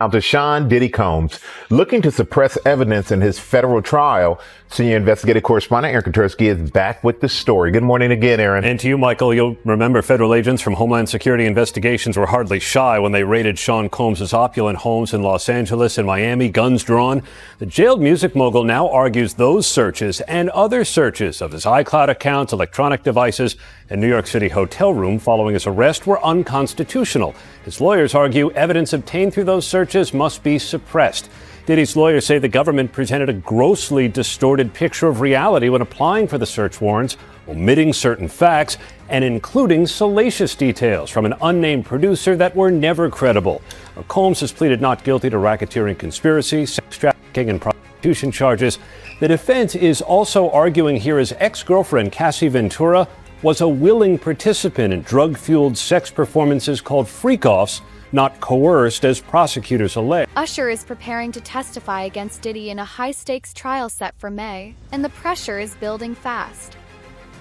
Now to Sean Diddy Combs, looking to suppress evidence in his federal trial. Senior investigative correspondent Aaron Katersky is back with the story. Good morning again, Aaron. And to you, Michael. You'll remember federal agents from Homeland Security investigations were hardly shy when they raided Sean Combs' opulent homes in Los Angeles and Miami, guns drawn. The jailed music mogul now argues those searches and other searches of his iCloud accounts, electronic devices, and New York City hotel room following his arrest were unconstitutional. His lawyers argue evidence obtained through those searches must be suppressed. Diddy's lawyers say the government presented a grossly distorted picture of reality when applying for the search warrants, omitting certain facts and including salacious details from an unnamed producer that were never credible. Combs has pleaded not guilty to racketeering conspiracy, sex trafficking, and prostitution charges. The defense is also arguing here his ex-girlfriend, Cassie Ventura, was a willing participant in drug-fueled sex performances called freak-offs, not coerced as prosecutors allege. Usher is preparing to testify against Diddy in a high-stakes trial set for May, and the pressure is building fast.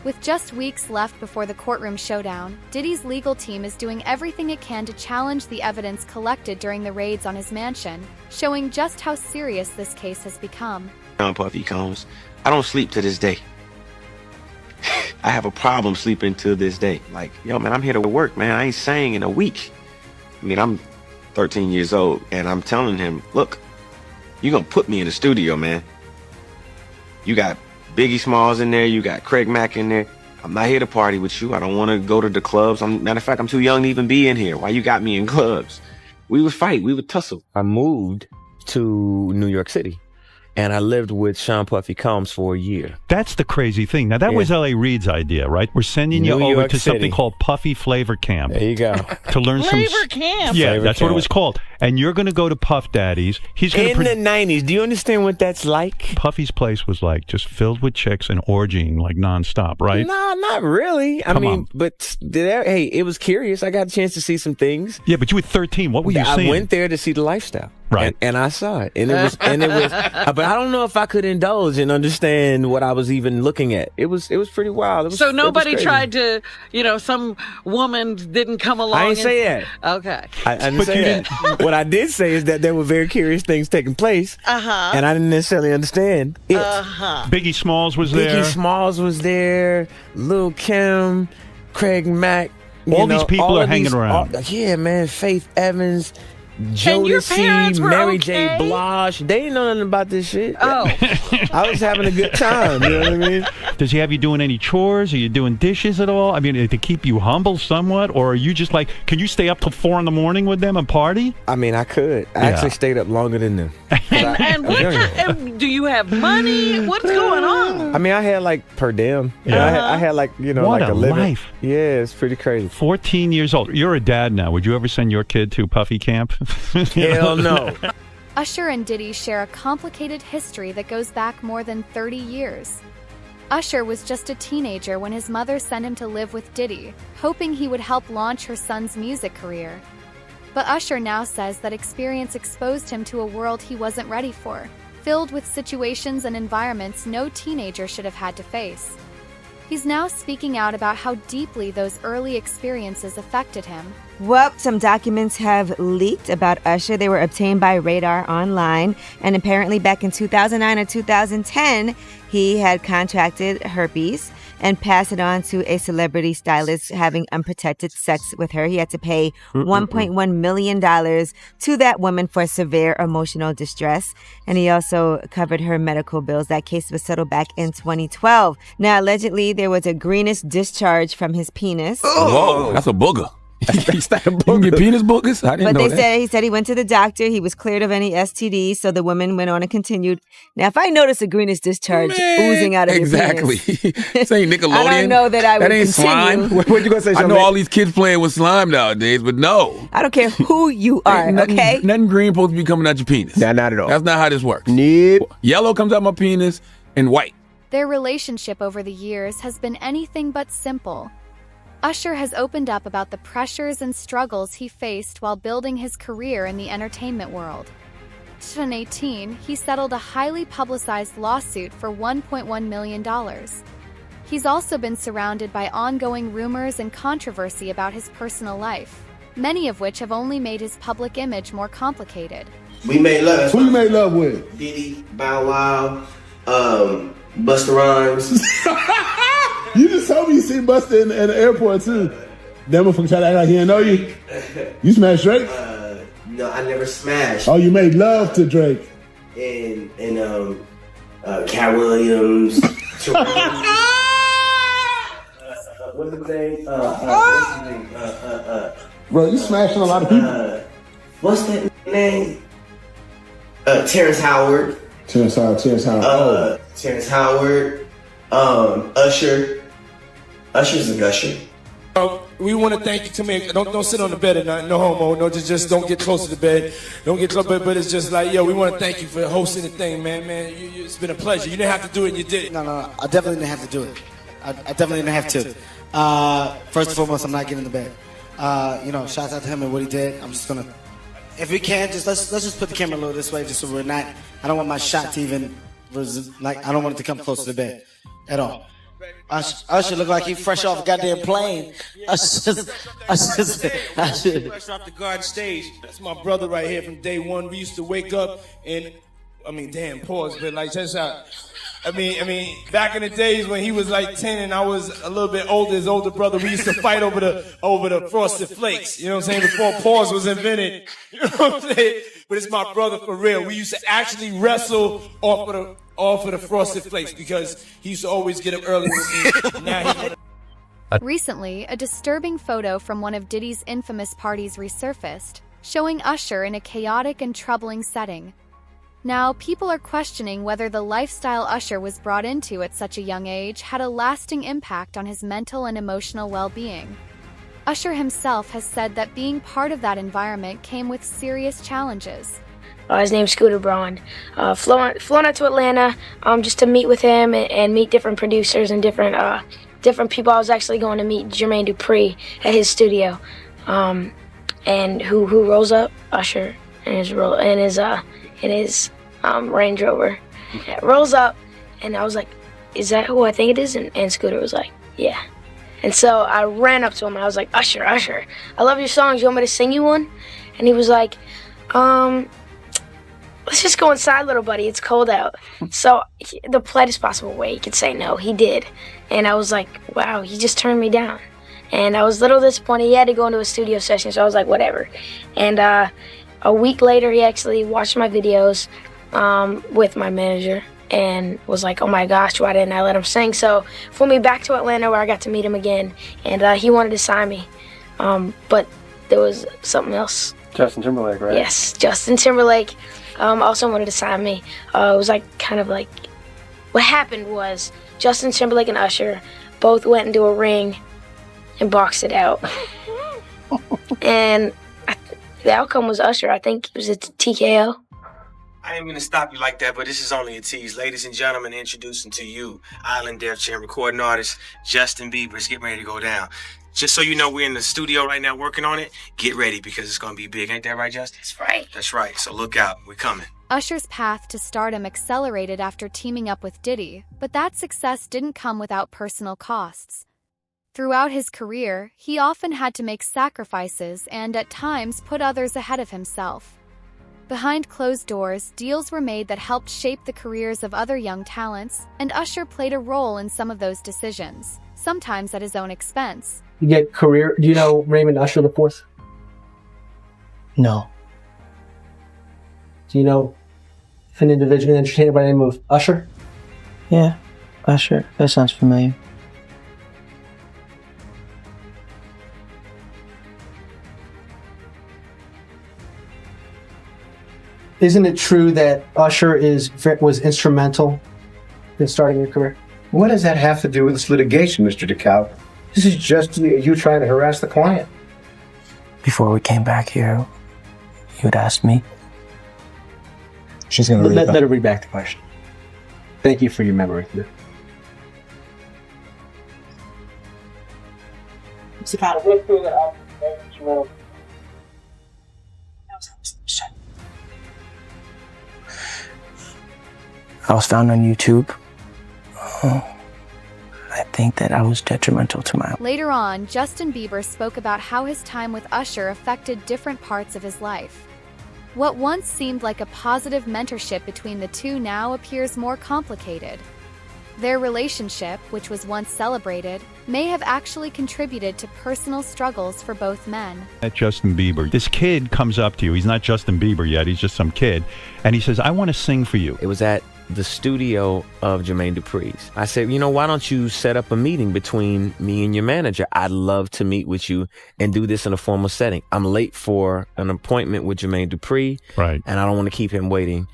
With just weeks left before the courtroom showdown, Diddy's legal team is doing everything it can to challenge the evidence collected during the raids on his mansion, showing just how serious this case has become. Puffy Combs, I don't sleep to this day. I have a problem sleeping to this day. Like, yo, man, I'm here to work, man. I ain't sang in a week. I mean, I'm 13 years old, and I'm telling him, look, you're going to put me in the studio, man. You got Biggie Smalls in there. You got Craig Mack in there. I'm not here to party with you. I don't want to go to the clubs. Matter of fact, I'm too young to even be in here. Why you got me in clubs? We would fight. We would tussle. I moved to New York City, and I lived with Sean Puffy Combs for a year. That's the crazy thing. Now, that was L.A. Reid's idea, right? We're sending you over to something called Puffy Flavor Camp. There you go. To learn Flavor Camp. Yeah, that's what it was called. And you're going to go to Puff Daddy's. He's going in the 90s. Do you understand what that's like? Puffy's place was like just filled with chicks and orgying like nonstop, right? No, not really. I mean, but hey, it was curious. I got a chance to see some things. Yeah, but you were 13. What were you seeing? I went there to see the lifestyle. Right. And I saw it. And it was but I don't know if I could indulge and understand what I was even looking at. It was pretty wild. So nobody tried to, some woman didn't come along. I didn't say that. Okay. I didn't say that. What I did say is that there were very curious things taking place. Uh-huh. And I didn't necessarily understand it. Uh-huh. Biggie Smalls was there. Biggie Smalls was there. Lil' Kim, Craig Mack. All these people are hanging around. Yeah, man. Faith Evans. And your parents Jodeci, were Mary okay? J. Blige. They didn't know nothing about this shit. Oh. I was having a good time. You know what I mean? Does he have you doing any chores? Are you doing dishes at all? I mean, to keep you humble somewhat? Or are you just like, can you stay up till 4 a.m. with them and party? I mean, I could. I actually stayed up longer than them. And do you have money? What's going on? I mean, I had like per diem. Yeah. I had like, what like a living. life. Yeah, it's pretty crazy. 14 years old. You're a dad now. Would you ever send your kid to Puffy Camp? Hell no. Usher and Diddy share a complicated history that goes back more than 30 years. Usher was just a teenager when his mother sent him to live with Diddy, hoping he would help launch her son's music career. But Usher now says that experience exposed him to a world he wasn't ready for, filled with situations and environments no teenager should have had to face. He's now speaking out about how deeply those early experiences affected him. Well, some documents have leaked about Usher. They were obtained by Radar Online, and apparently back in 2009 or 2010, he had contracted herpes and passed it on to a celebrity stylist having unprotected sex with her. He had to pay $1.1 million to that woman for severe emotional distress, and he also covered her medical bills. That case was settled back in 2012. Now, allegedly, there was a greenish discharge from his penis. Whoa, that's a booger. You can get penis boogers? I didn't know that. He said he went to the doctor. He was cleared of any STDs. So the woman went on and continued. Now, if I notice a greenish discharge oozing out of your penis, This ain't Nickelodeon. I don't know that I would That ain't continue. slime. What you gonna say? I know all these kids playing with slime nowadays, but no. I don't care who you are, okay? Nothing green supposed to be coming out your penis. Nah, not at all. That's not how this works. Nope. Yellow comes out my penis and white. Their relationship over the years has been anything but simple. Usher has opened up about the pressures and struggles he faced while building his career in the entertainment world. In 2018, he settled a highly publicized lawsuit for $1.1 million. He's also been surrounded by ongoing rumors and controversy about his personal life. many of which have only made his public image more complicated. We made love. Who you made love with? Diddy, Bow Wow, Busta Rhymes. You just told me you seen Busta in the airport too. That motherfucker tried to act like he didn't know you. You smashed Drake? No, I never smashed. Oh, you made love to Drake. And Cat Williams. What's his name? Bro, you smashing a lot of people. What's that name? Terrence Howard. Terrence Howard. Terrence Howard. Usher. Usher's a gusher. We want to thank you. Come here. Don't sit on the bed at night. No homo. No, just don't get close to the bed. Don't get close. But it's just like, yo, we want to thank you for hosting the thing, man. It's been a pleasure. You didn't have to do it, and you did it. No. I definitely didn't have to do it. I definitely didn't have to. First and foremost, I'm not getting in the bed. Shouts out to him and what he did. I'm just gonna, if we can, just let's just put the camera a little this way, just so we're not. I don't want my shot to even I don't want it to come close to the bed at all. Usher look like he fresh off a goddamn plane. Usher. Fresh off the garden stage. That's my brother right here from day one. We used to wake up and, pause, but like, check this out. Back in the days when he was like 10 and I was a little bit older, his older brother, we used to fight over the Frosted Flakes. You know what I'm saying? Before pause was invented. You know what I'm saying? But it's my brother for real. We used to actually wrestle off of the Frosted Flakes because he used to always get up early with me. Recently, a disturbing photo from one of Diddy's infamous parties resurfaced, showing Usher in a chaotic and troubling setting. Now, people are questioning whether the lifestyle Usher was brought into at such a young age had a lasting impact on his mental and emotional well-being. Usher himself has said that being part of that environment came with serious challenges. His name's Scooter Braun. Flown out to Atlanta just to meet with him and meet different producers and different people. I was actually going to meet Jermaine Dupri at his studio. And who rolls up? Usher in his Range Rover. Yeah, rolls up, and I was like, "Is that who I think it is?" And Scooter was like, "Yeah." And so I ran up to him and I was like, Usher, I love your songs. You want me to sing you one?" And he was like, "Let's just go inside, little buddy. It's cold out." So the politest possible way he could say no, he did. And I was like, wow, he just turned me down. And I was a little disappointed. He had to go into a studio session, so I was like, whatever. And a week later, he actually watched my videos with my manager and was like, oh my gosh, why didn't I let him sing? So flew me back to Atlanta where I got to meet him again, and he wanted to sign me. But there was something else. Justin Timberlake, right? Yes, Justin Timberlake also wanted to sign me. It was like kind of like, what happened was Justin Timberlake and Usher both went into a ring and boxed it out. And the outcome was Usher. I think it was a TKO. I ain't gonna stop you like that, but this is only a tease. Ladies and gentlemen, introducing to you, Island Def Jam recording artist, Justin Bieber. It's getting ready to go down. Just so you know, we're in the studio right now working on it. Get ready because it's gonna be big. Ain't that right, Justin? That's right. That's right. So look out. We're coming. Usher's path to stardom accelerated after teaming up with Diddy, but that success didn't come without personal costs. Throughout his career, he often had to make sacrifices and, at times, put others ahead of himself. Behind closed doors, deals were made that helped shape the careers of other young talents, and Usher played a role in some of those decisions, sometimes at his own expense. You get career. Do you know Raymond Usher IV? No. Do you know an individual, an entertainer by the name of Usher? Yeah, Usher. That sounds familiar. Isn't it true that Usher was instrumental in starting your career? What does that have to do with this litigation, Mr. DeKalb? This is just you trying to harass the client. Before we came back here, you had asked me. She's going to let her read back the question. Thank you for your memory. I was found on YouTube. I think that I was detrimental to my. Later on, Justin Bieber spoke about how his time with Usher affected different parts of his life. What once seemed like a positive mentorship between the two now appears more complicated. Their relationship, which was once celebrated, may have actually contributed to personal struggles for both men. At Justin Bieber, this kid comes up to you. He's not Justin Bieber yet. He's just some kid. And he says, I want to sing for you. It was at the studio of Jermaine Dupri's. I said, why don't you set up a meeting between me and your manager? I'd love to meet with you and do this in a formal setting. I'm late for an appointment with Jermaine Dupri. Right. And I don't want to keep him waiting.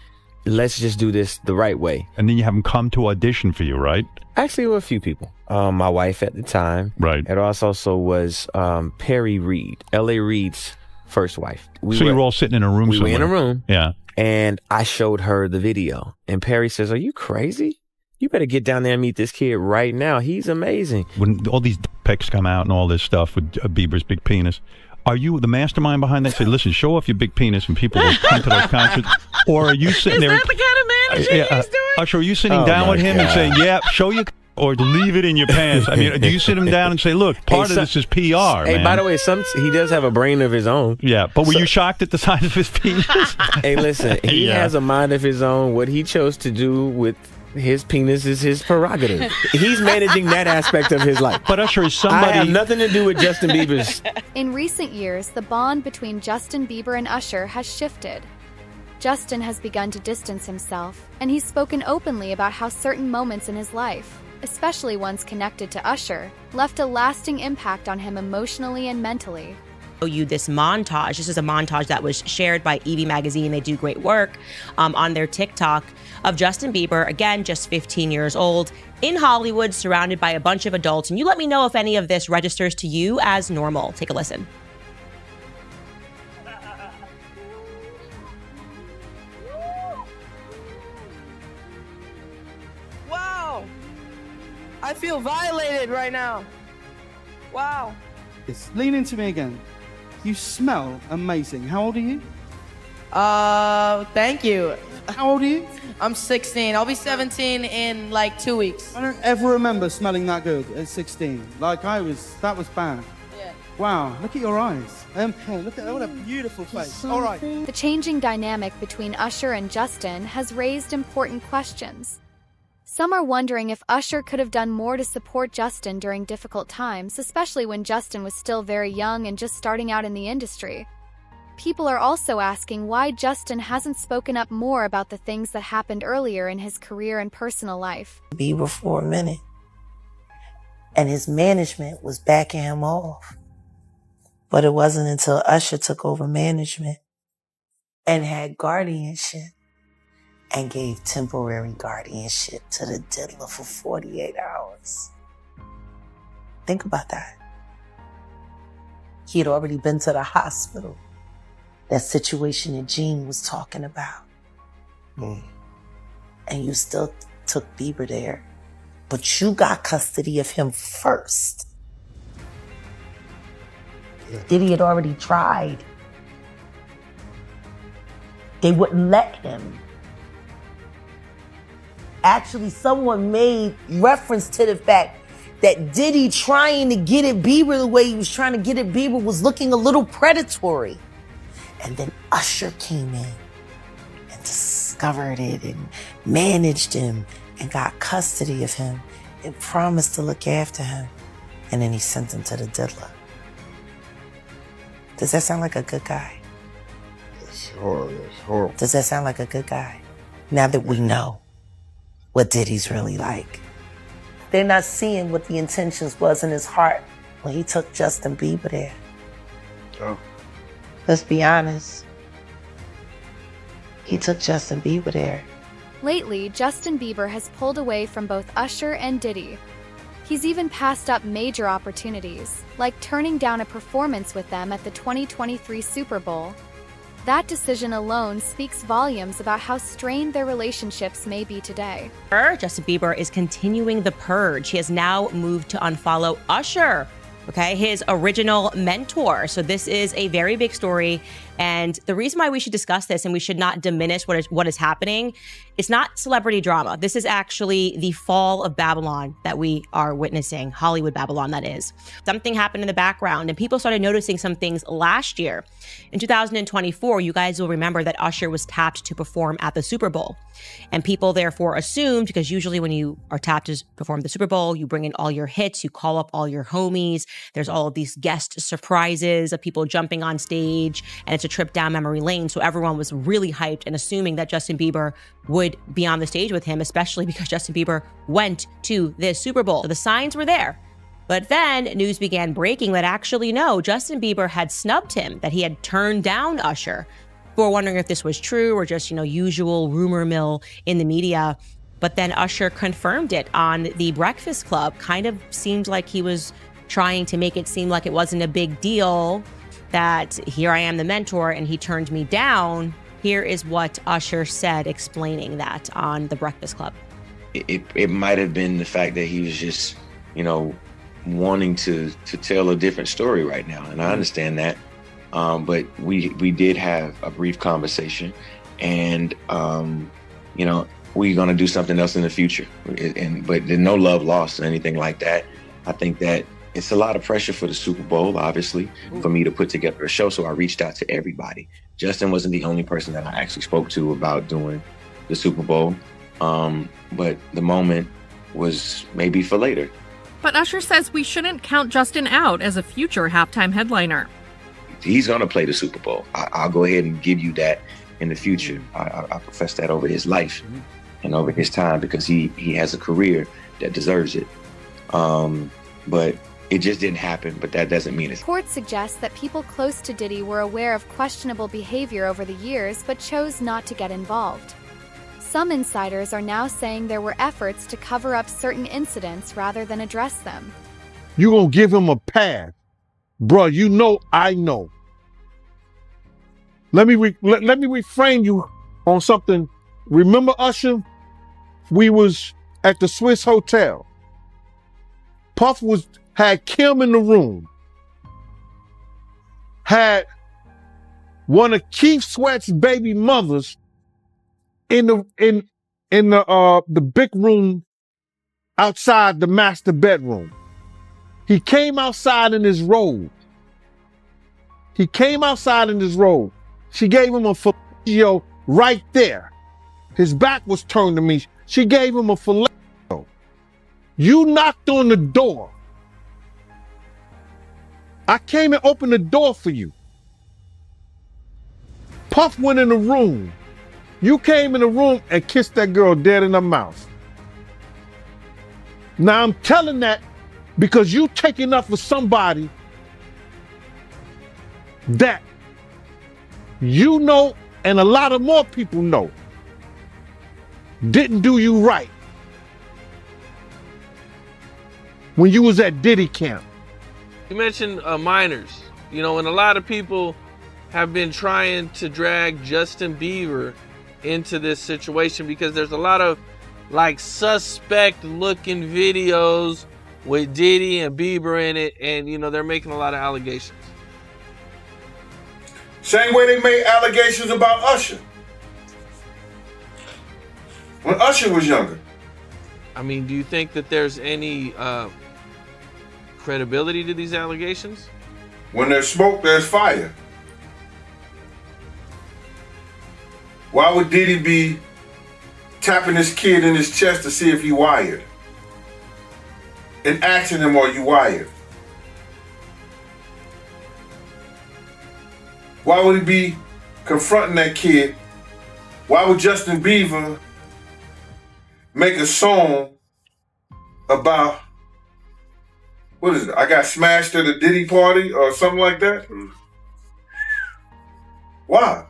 Let's just do this the right way. And then you have him come to audition for you, right? Actually, there were a few people. My wife at the time. Right. It also was Perry Reed, L.A. Reid's first wife. So you were all sitting in a room somewhere? We were in a room. Yeah. And I showed her the video. And Perry says, are you crazy? You better get down there and meet this kid right now. He's amazing. When all these pics come out and all this stuff with Bieber's big penis, are you the mastermind behind that? Say, listen, show off your big penis and people will come to those concerts. Or are you sitting there? Is that the kind of managing he's doing? Usher, are you sitting down with him and saying, yeah, show your or leave it in your pants? I mean, do you sit him down and say, look, part of this is PR, Hey, man. by the way, he does have a brain of his own. Yeah, but were you shocked at the size of his penis? Hey, listen, he has a mind of his own. What he chose to do with his penis is his prerogative. He's managing that aspect of his life. But Usher is somebody. I have nothing to do with Justin Bieber's. In recent years, the bond between Justin Bieber and Usher has shifted. Justin has begun to distance himself, and he's spoken openly about how certain moments in his life, especially ones connected to Usher, left a lasting impact on him emotionally and mentally. You this montage. This is a montage that was shared by Evie Magazine. They do great work on their TikTok of Justin Bieber, again, just 15 years old, in Hollywood, surrounded by a bunch of adults. And you let me know if any of this registers to you as normal. Take a listen. Wow. I feel violated right now. Wow. Lean into me again. You smell amazing. How old are you? Thank you. How old are you? I'm 16. I'll be 17 in like 2 weeks. I don't ever remember smelling that good at 16. Like that was bad. Yeah. Wow, look at your eyes. Look at what a beautiful face. All right. The changing dynamic between Usher and Justin has raised important questions. Some are wondering if Usher could have done more to support Justin during difficult times, especially when Justin was still very young and just starting out in the industry. People are also asking why Justin hasn't spoken up more about the things that happened earlier in his career and personal life. Bieber for a minute, and his management was backing him off. But it wasn't until Usher took over management and had guardianship and gave temporary guardianship to the diddler for 48 hours. Think about that. He had already been to the hospital. That situation that Gene was talking about. And you still took Bieber there, but you got custody of him first. Diddy had already tried. They wouldn't let him. Actually, someone made reference to the fact that Diddy trying to get at Bieber the way he was trying to get at Bieber was looking a little predatory. And then Usher came in and discovered it and managed him and got custody of him and promised to look after him. And then he sent him to the diddler. Does that sound like a good guy? It's horrible. Does that sound like a good guy? Now that we know what Diddy's really like. They're not seeing what the intentions was in his heart when he took Justin Bieber there. Oh. Let's be honest. He took Justin Bieber there. Lately, Justin Bieber has pulled away from both Usher and Diddy. He's even passed up major opportunities, like turning down a performance with them at the 2023 Super Bowl. That decision alone speaks volumes about how strained their relationships may be today. Justin Bieber is continuing the purge. He has now moved to unfollow Usher, okay, his original mentor. So this is a very big story And the reason why we should discuss this and we should not diminish what is happening, it's not celebrity drama. This is actually the fall of Babylon that we are witnessing, Hollywood Babylon, that is. Something happened in the background and people started noticing some things last year. In 2024, you guys will remember that Usher was tapped to perform at the Super Bowl. And people therefore assumed, because usually when you are tapped to perform the Super Bowl, you bring in all your hits, you call up all your homies, there's all of these guest surprises of people jumping on stage, and it's a trip down memory lane. So everyone was really hyped and assuming that Justin Bieber would be on the stage with him, especially because Justin Bieber went to this Super Bowl. So the signs were there. But then news began breaking that actually, no, Justin Bieber had snubbed him, that he had turned down Usher. People were wondering if this was true or just, usual rumor mill in the media. But then Usher confirmed it on The Breakfast Club. Kind of seemed like he was trying to make it seem like it wasn't a big deal, that here I am the mentor and he turned me down. Here is what Usher said explaining that on The Breakfast Club. It might have been the fact that he was just, wanting to tell a different story right now. And I understand that. But we did have a brief conversation and, we're going to do something else in the future. But there's no love lost or anything like that. I think that it's a lot of pressure for the Super Bowl, obviously, for me to put together a show. So I reached out to everybody. Justin wasn't the only person that I actually spoke to about doing the Super Bowl. But the moment was maybe for later. But Usher says we shouldn't count Justin out as a future halftime headliner. He's going to play the Super Bowl. I'll go ahead and give you that in the future. I profess that over his life and over his time because he has a career that deserves it. But it just didn't happen, but that doesn't mean it's... Reports suggest that people close to Diddy were aware of questionable behavior over the years but chose not to get involved. Some insiders are now saying there were efforts to cover up certain incidents rather than address them. You gonna give him a pass. Bruh, I know. Let me reframe you on something. Remember Usher? We was at the Swiss Hotel. Puff had Kim in the room. Had one of Keith Sweat's baby mothers in the big room outside the master bedroom. He came outside in his robe. She gave him a fellatio right there. His back was turned to me. She gave him a fellatio. You knocked on the door. I came and opened the door for you. Puff went in the room. You came in the room and kissed that girl dead in her mouth. Now I'm telling that because you taking up for somebody that you know and a lot of more people know didn't do you right when you was at Diddy camp. You mentioned minors, and a lot of people have been trying to drag Justin Bieber into this situation because there's a lot of suspect looking videos with Diddy and Bieber in it, and they're making a lot of allegations. Same way they made allegations about Usher when Usher was younger. I mean, do you think that there's any credibility to these allegations? When there's smoke, there's fire. Why would Diddy be tapping his kid in his chest to see if he wired? And asking him, are you wired? Why would he be confronting that kid? Why would Justin Bieber make a song about, what is it? I got smashed at a Diddy party or something like that? Why?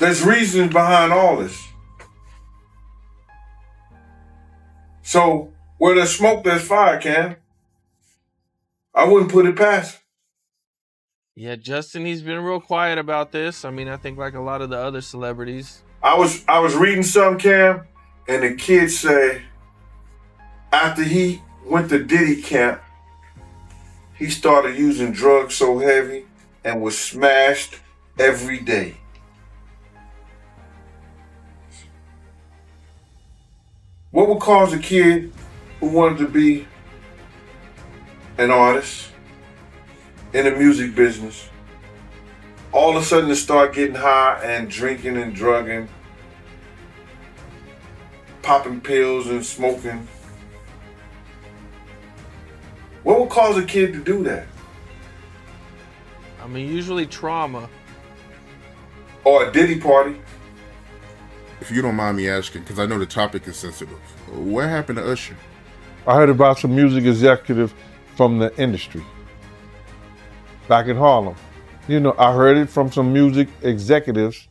There's reasons behind all this. So where there's smoke, there's fire, Cam. I wouldn't put it past. Yeah, Justin, he's been real quiet about this. I mean, I think like a lot of the other celebrities. I was reading some, Cam, and the kids say after he went to Diddy camp, he started using drugs so heavy and was smashed every day. What would cause a kid who wanted to be an artist in the music business all of a sudden to start getting high and drinking and drugging, popping pills and smoking? What would cause a kid to do that? I mean, usually trauma. Or a Diddy party? If you don't mind me asking, because I know the topic is sensitive, what happened to Usher? I heard about some music executive from the industry back in Harlem. You know, I heard it from some music executives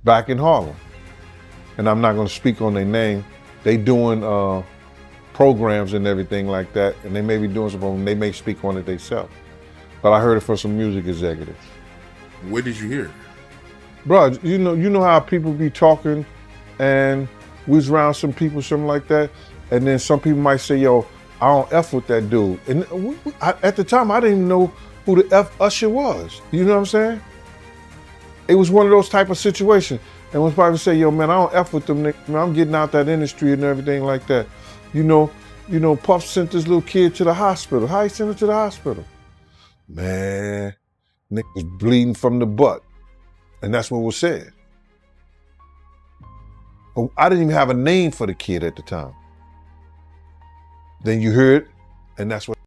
back in Harlem. And I'm not going to speak on their name. They doing programs and everything like that, and they may be doing something, they may speak on it themselves. But I heard it from some music executives. Where did you hear it? Bro, you know how people be talking, and we was around some people, something like that, and then some people might say, yo, I don't F with that dude. And at the time, I didn't even know who the F Usher was. You know what I'm saying? It was one of those type of situations. And when probably say, yo, man, I don't F with them niggas. Man, I'm getting out that industry and everything like that. You know, Puff sent this little kid to the hospital. How he sent him to the hospital? Man, nigga was bleeding from the butt. And that's what was said. But I didn't even have a name for the kid at the time. Then you heard it, and that's what